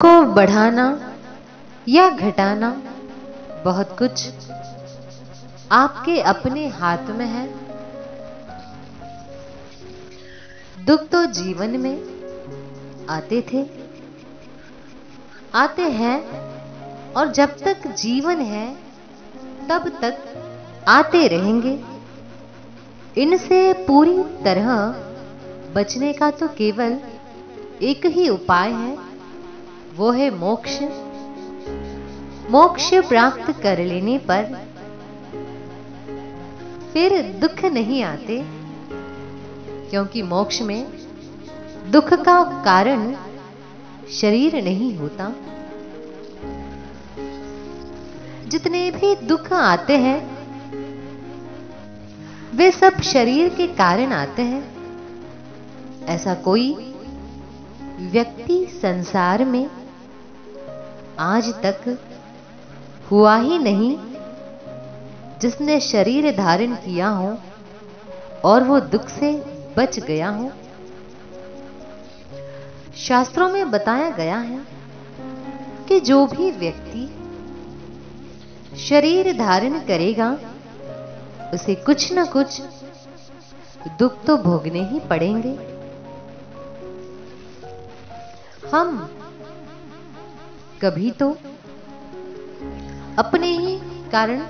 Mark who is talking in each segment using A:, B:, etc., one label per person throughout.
A: को बढ़ाना या घटाना बहुत कुछ आपके अपने हाथ में है। दुख तो जीवन में आते थे, आते हैं और जब तक जीवन है तब तक आते रहेंगे। इनसे पूरी तरह बचने का तो केवल एक ही उपाय है, वो है मोक्ष। मोक्ष प्राप्त कर लेने पर फिर दुख नहीं आते, क्योंकि मोक्ष में दुख का कारण शरीर नहीं होता। जितने भी दुख आते हैं वे सब शरीर के कारण आते हैं। ऐसा कोई व्यक्ति संसार में आज तक हुआ ही नहीं जिसने शरीर धारण किया हो और वो दुख से बच गया हो। शास्त्रों में बताया गया है कि जो भी व्यक्ति शरीर धारण करेगा उसे कुछ न कुछ दुख तो भोगने ही पड़ेंगे। हम कभी तो अपने ही कारण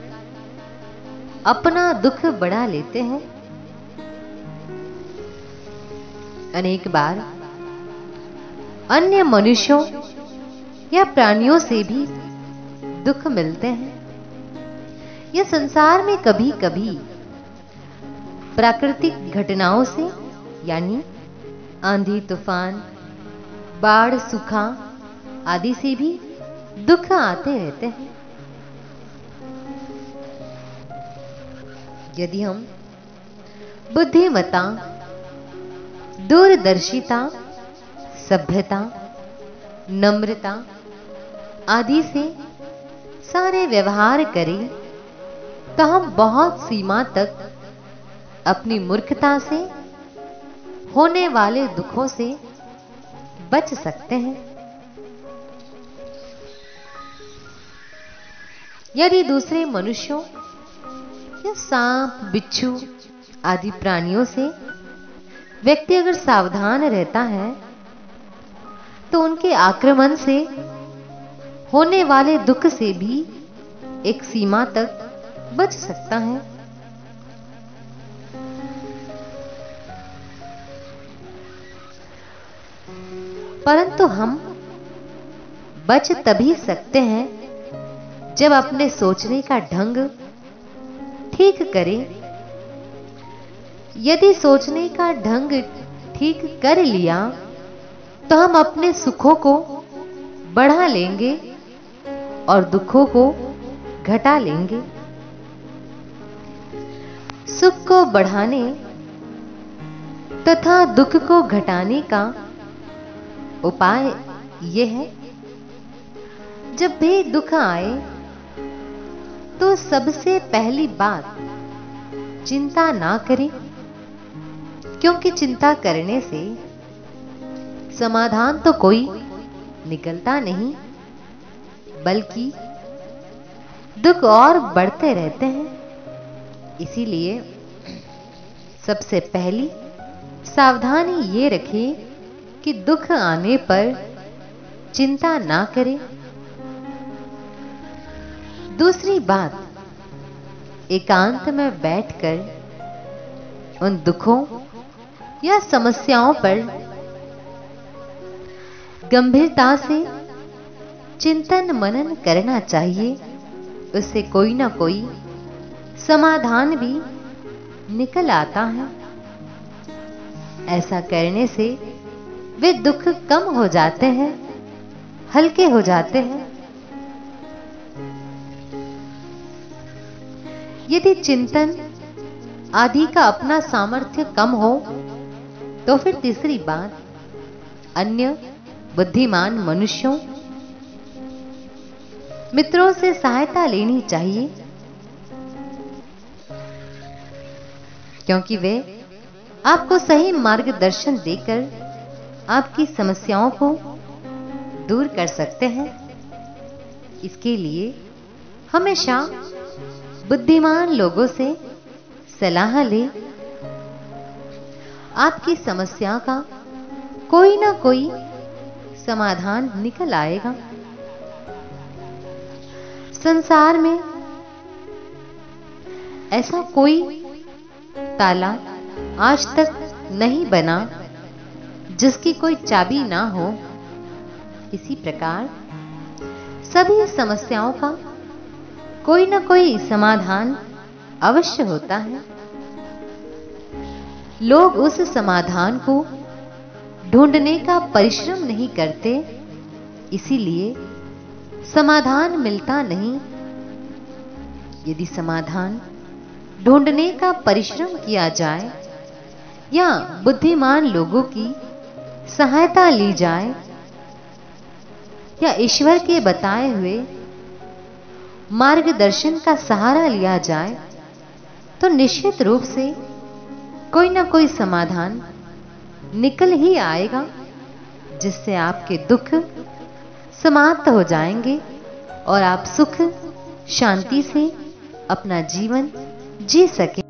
A: अपना दुख बढ़ा लेते हैं। अनेक बार अन्य मनुष्यों या प्राणियों से भी दुख मिलते हैं। यह संसार में कभी कभी प्राकृतिक घटनाओं से, यानी आंधी तूफान, बाढ़, सूखा आदि से भी दुख आते रहते हैं। यदि हम बुद्धिमत्ता, दूरदर्शिता, सभ्यता, नम्रता आदि से सारे व्यवहार करें तो हम बहुत सीमा तक अपनी मूर्खता से होने वाले दुखों से बच सकते हैं। यदि दूसरे मनुष्यों या सांप, बिच्छू आदि प्राणियों से व्यक्ति अगर सावधान रहता है तो उनके आक्रमण से होने वाले दुख से भी एक सीमा तक बच सकता है। परंतु हम बच तभी सकते हैं जब अपने सोचने का ढंग ठीक करें। यदि सोचने का ढंग ठीक कर लिया तो हम अपने सुखों को बढ़ा लेंगे और दुखों को घटा लेंगे। सुख को बढ़ाने तथा दुख को घटाने का उपाय यह है, जब भी दुख आए तो सबसे पहली बात चिंता ना करें, क्योंकि चिंता करने से समाधान तो कोई निकलता नहीं, बल्कि दुख और बढ़ते रहते हैं। इसीलिए सबसे पहली सावधानी ये रखें कि दुख आने पर चिंता ना करें। दूसरी बात, एकांत में बैठकर उन दुखों या समस्याओं पर गंभीरता से चिंतन मनन करना चाहिए। उससे कोई ना कोई समाधान भी निकल आता है। ऐसा करने से वे दुख कम हो जाते हैं, हल्के हो जाते हैं। यदि चिंतन आदि का अपना सामर्थ्य कम हो तो फिर तीसरी बात, अन्य बुद्धिमान मनुष्यों, मित्रों से सहायता लेनी चाहिए, क्योंकि वे आपको सही मार्गदर्शन देकर आपकी समस्याओं को दूर कर सकते हैं। इसके लिए हमेशा बुद्धिमान लोगों से सलाह लें। आपकी समस्या का कोई ना कोई समाधान निकल आएगा। संसार में ऐसा कोई ताला आज तक नहीं बना जिसकी कोई चाबी ना हो। इसी प्रकार सभी समस्याओं का कोई ना कोई समाधान अवश्य होता है। लोग उस समाधान को ढूंढने का परिश्रम नहीं करते, इसीलिए समाधान मिलता नहीं। यदि समाधान ढूंढने का परिश्रम किया जाए या बुद्धिमान लोगों की सहायता ली जाए या ईश्वर के बताए हुए मार्गदर्शन का सहारा लिया जाए, तो निश्चित रूप से कोई ना कोई समाधान निकल ही आएगा, जिससे आपके दुख समाप्त हो जाएंगे और आप सुख शांति से अपना जीवन जी सकें।